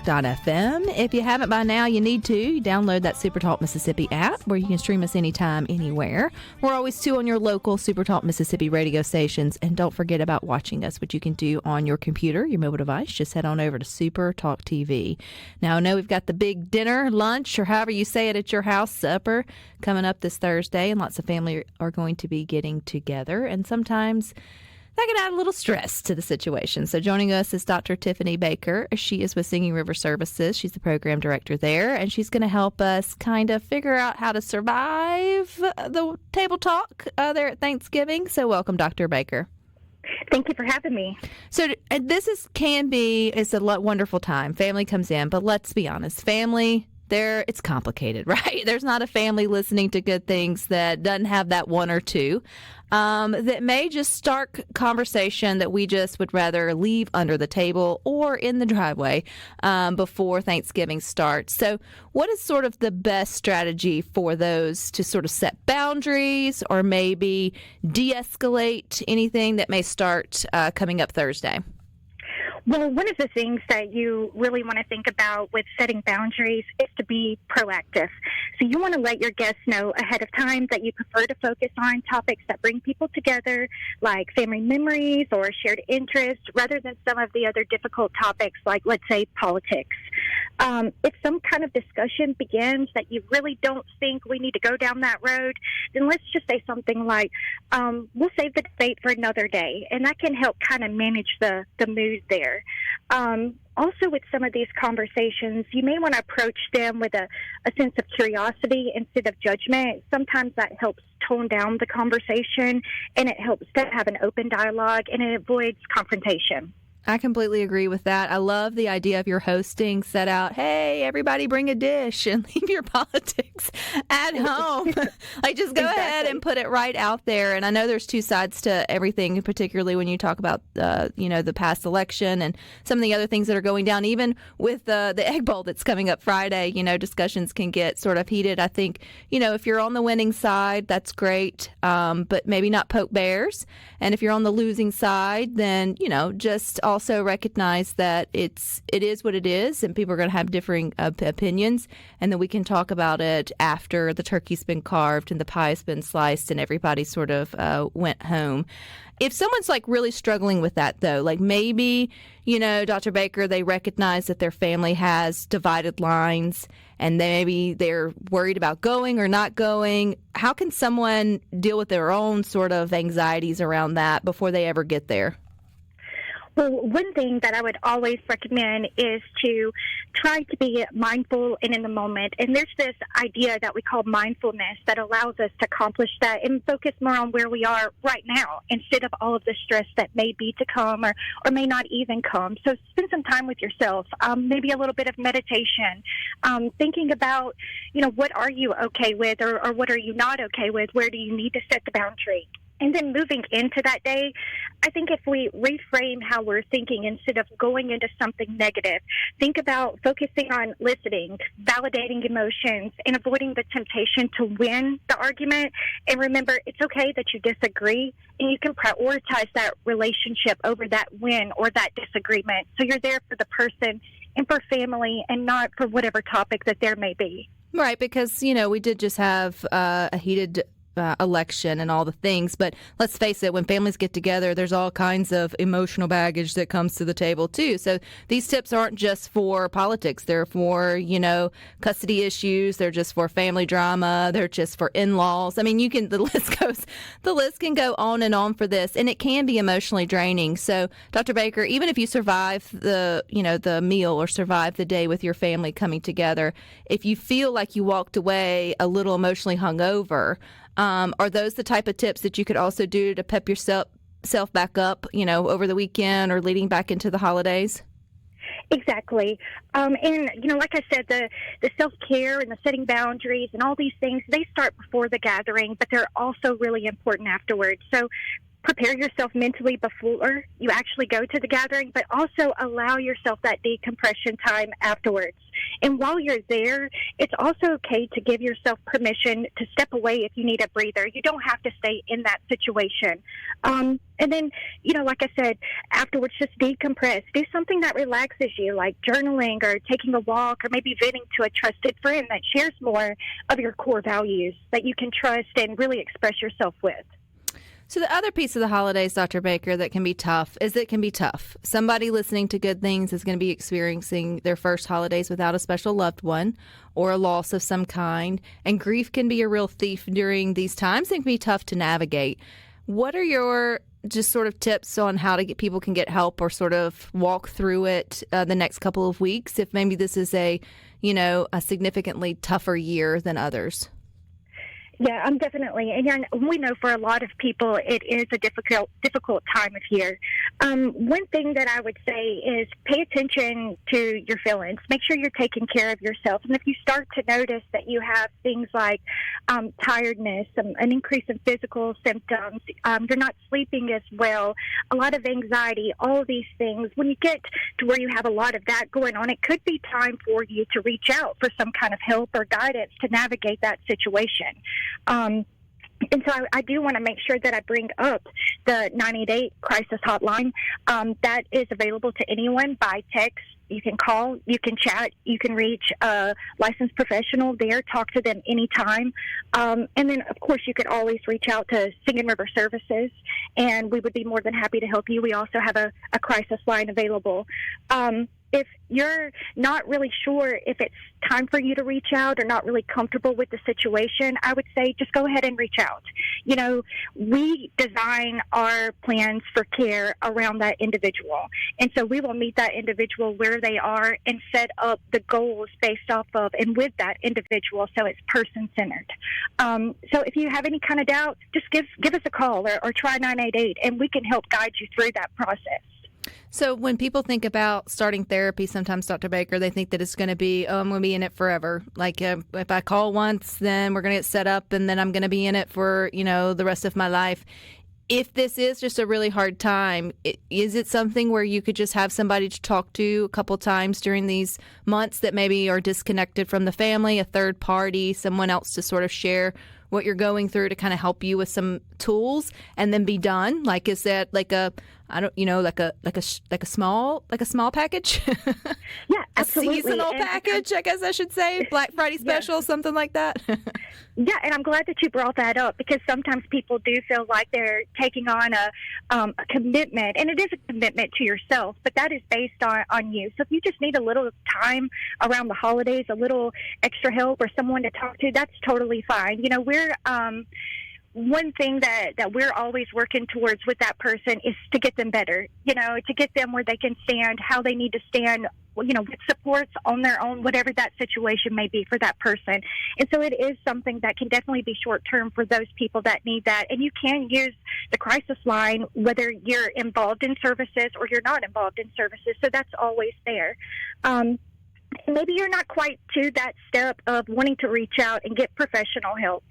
supertalk.fm. If you haven't by now, you need to download that SuperTalk Mississippi app where you can stream us anytime, anywhere. We're always too on your local SuperTalk Mississippi radio stations. And don't forget about watching us, which you can do on your computer, your mobile device. Just head on over to SuperTalk TV. Now, I know we've got the big dinner, lunch, or however you say it at your house, supper, coming up this Thursday, and lots of family are going to be getting together. And sometimes that can add a little stress to the situation. So joining us is Dr. Tiffany Baker. She is with Singing River Services. She's the program director there, and she's going to help us kind of figure out how to survive the table talk there at Thanksgiving. So welcome, Dr. Baker. Thank you for having me. So it's a wonderful time. Family comes in, but let's be honest, family, it's complicated, right? There's not a family listening to good things that doesn't have that one or two that may just start conversation that we just would rather leave under the table or in the driveway before Thanksgiving starts. So what is sort of the best strategy for those to sort of set boundaries or maybe de-escalate anything that may start coming up Thursday? Well, one of the things that you really want to think about with setting boundaries is to be proactive. So you want to let your guests know ahead of time that you prefer to focus on topics that bring people together, like family memories or shared interests, rather than some of the other difficult topics like, let's say, politics. If some kind of discussion begins that you really don't think we need to go down that road, then let's just say something like, we'll save the debate for another day. And that can help kind of manage the mood there. Also, with some of these conversations, you may want to approach them with a sense of curiosity instead of judgment. Sometimes that helps tone down the conversation, and it helps to have an open dialogue, and it avoids confrontation. I completely agree with that. I love the idea of your hosting set out, hey, everybody bring a dish and leave your politics at home. Like, just go ahead and put it right out there. And I know there's two sides to everything, particularly when you talk about, the past election and some of the other things that are going down. Even with the Egg Bowl that's coming up Friday, discussions can get sort of heated. I think, if you're on the winning side, that's great, but maybe not poke bears. And if you're on the losing side, then, just also recognize that it is what it is, and people are going to have differing opinions, and then we can talk about it after the turkey's been carved and the pie's been sliced and everybody sort of went home. If someone's like really struggling with that, though, like maybe, Dr. Baker, they recognize that their family has divided lines and maybe they're worried about going or not going, how can someone deal with their own sort of anxieties around that before they ever get there? Well, one thing that I would always recommend is to try to be mindful and in the moment. And there's this idea that we call mindfulness that allows us to accomplish that and focus more on where we are right now instead of all of the stress that may be to come or may not even come. So spend some time with yourself, maybe a little bit of meditation, thinking about, what are you okay with or what are you not okay with? Where do you need to set the boundary? And then moving into that day, I think if we reframe how we're thinking instead of going into something negative, think about focusing on listening, validating emotions, and avoiding the temptation to win the argument. And remember, it's okay that you disagree, and you can prioritize that relationship over that win or that disagreement. So you're there for the person and for family and not for whatever topic that there may be. Right, because, we did just have a heated election and all the things, but let's face it, when families get together, there's all kinds of emotional baggage that comes to the table too. So these tips aren't just for politics, they're for custody issues, they're just for family drama, they're just for in-laws. I mean, the list can go on and on for this, and it can be emotionally draining. So Dr. Baker, even if you survive the meal or survive the day with your family coming together, if you feel like you walked away a little emotionally hungover, are those the type of tips that you could also do to pep yourself back up, over the weekend or leading back into the holidays? Exactly. And, like I said, the self-care and the setting boundaries and all these things, they start before the gathering, but they're also really important afterwards. So prepare yourself mentally before you actually go to the gathering, but also allow yourself that decompression time afterwards. And while you're there, it's also okay to give yourself permission to step away if you need a breather. You don't have to stay in that situation. And then, like I said, afterwards, just decompress. Do something that relaxes you, like journaling or taking a walk or maybe venting to a trusted friend that shares more of your core values that you can trust and really express yourself with. So the other piece of the holidays, Dr. Baker, that can be tough is that it can be tough. Somebody listening to Good Things is going to be experiencing their first holidays without a special loved one or a loss of some kind. And grief can be a real thief during these times and can be tough to navigate. What are your just sort of tips on how to get people can get help or sort of walk through it the next couple of weeks if maybe this is a significantly tougher year than others? Yeah, I'm definitely, and we know for a lot of people it is a difficult time of year. One thing that I would say is pay attention to your feelings. Make sure you're taking care of yourself. And if you start to notice that you have things like tiredness, an increase in physical symptoms, you're not sleeping as well, a lot of anxiety, all of these things, when you get to where you have a lot of that going on, it could be time for you to reach out for some kind of help or guidance to navigate that situation. And so I do want to make sure that I bring up the 988 crisis hotline. That is available to anyone by text. You can call, you can chat, you can reach a licensed professional there, talk to them anytime. And then, of course, you could always reach out to Singing River Services, and we would be more than happy to help you. We also have a crisis line available. If you're not really sure if it's time for you to reach out or not really comfortable with the situation, I would say just go ahead and reach out. We design our plans for care around that individual. And so we will meet that individual where they are and set up the goals based off of and with that individual so it's person-centered. So if you have any kind of doubt, just give us a call or try 988, and we can help guide you through that process. So when people think about starting therapy, sometimes, Dr. Baker, they think that it's going to be, I'm going to be in it forever. Like if I call once, then we're going to get set up and then I'm going to be in it for, the rest of my life. If this is just a really hard time, is it something where you could just have somebody to talk to a couple times during these months that maybe are disconnected from the family, a third party, someone else to sort of share what you're going through to kind of help you with some tools and then be done? Like, is that like a small package? Yeah, absolutely. A seasonal package, I guess I should say. Black Friday special, yeah. Something like that. Yeah, and I'm glad that you brought that up because sometimes people do feel like they're taking on a commitment, and it is a commitment to yourself, but that is based on you. So if you just need a little time around the holidays, a little extra help or someone to talk to, that's totally fine. We're one thing that we're always working towards with that person is to get them better, to get them where they can stand, how they need to stand, with supports on their own, whatever that situation may be for that person. And so it is something that can definitely be short-term for those people that need that. And you can use the crisis line whether you're involved in services or you're not involved in services. So that's always there. Maybe you're not quite to that step of wanting to reach out and get professional help.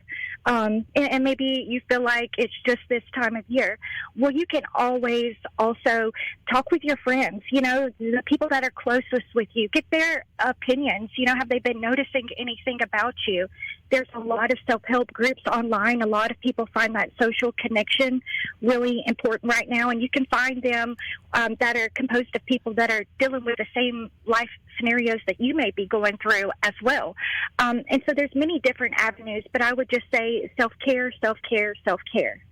And maybe you feel like it's just this time of year. Well, you can always also talk with your friends, the people that are closest with you. Get their opinions. Have they been noticing anything about you? There's a lot of self-help groups online. A lot of people find that social connection really important right now, and you can find them that are composed of people that are dealing with the same life scenarios that you may be going through as well. And so there's many different avenues, but I would just say self-care, self-care, self-care.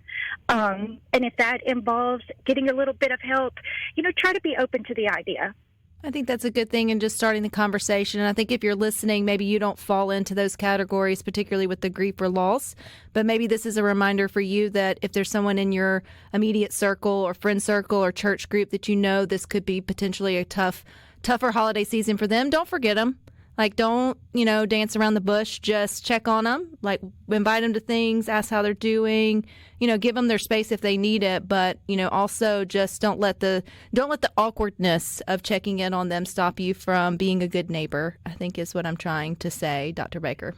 And if that involves getting a little bit of help, try to be open to the idea. I think that's a good thing in just starting the conversation. And I think if you're listening, maybe you don't fall into those categories, particularly with the grief or loss. But maybe this is a reminder for you that if there's someone in your immediate circle or friend circle or church group that this could be potentially a tougher holiday season for them, don't forget them. Like, don't, dance around the bush. Just check on them. Like, invite them to things, ask how they're doing, give them their space if they need it. But, also just don't let the awkwardness of checking in on them stop you from being a good neighbor, I think is what I'm trying to say, Dr. Baker.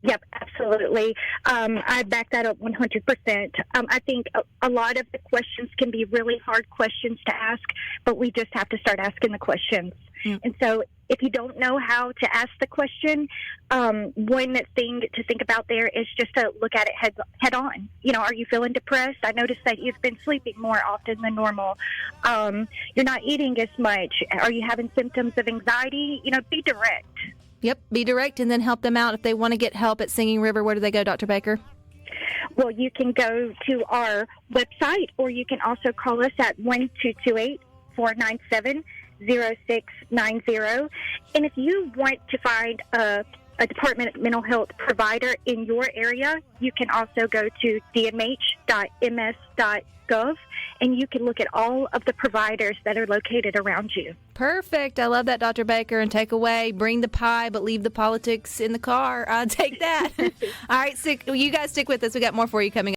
Yep, absolutely. I back that up 100%. I think a lot of the questions can be really hard questions to ask, but we just have to start asking the questions. And so if you don't know how to ask the question, one thing to think about there is just to look at it head on. Are you feeling depressed? I noticed that you've been sleeping more often than normal. You're not eating as much. Are you having symptoms of anxiety? Be direct. Yep, be direct and then help them out. If they want to get help at Singing River, where do they go, Dr. Baker? Well, you can go to our website, or you can also call us at 1-228-497-0690. And if you want to find a Department of Mental Health provider in your area, you can also go to dmh.ms.gov, and you can look at all of the providers that are located around you. Perfect. I love that, Dr. Baker. And take away, bring the pie, but leave the politics in the car. Take that. All right, you guys stick with us. We got more for you coming up.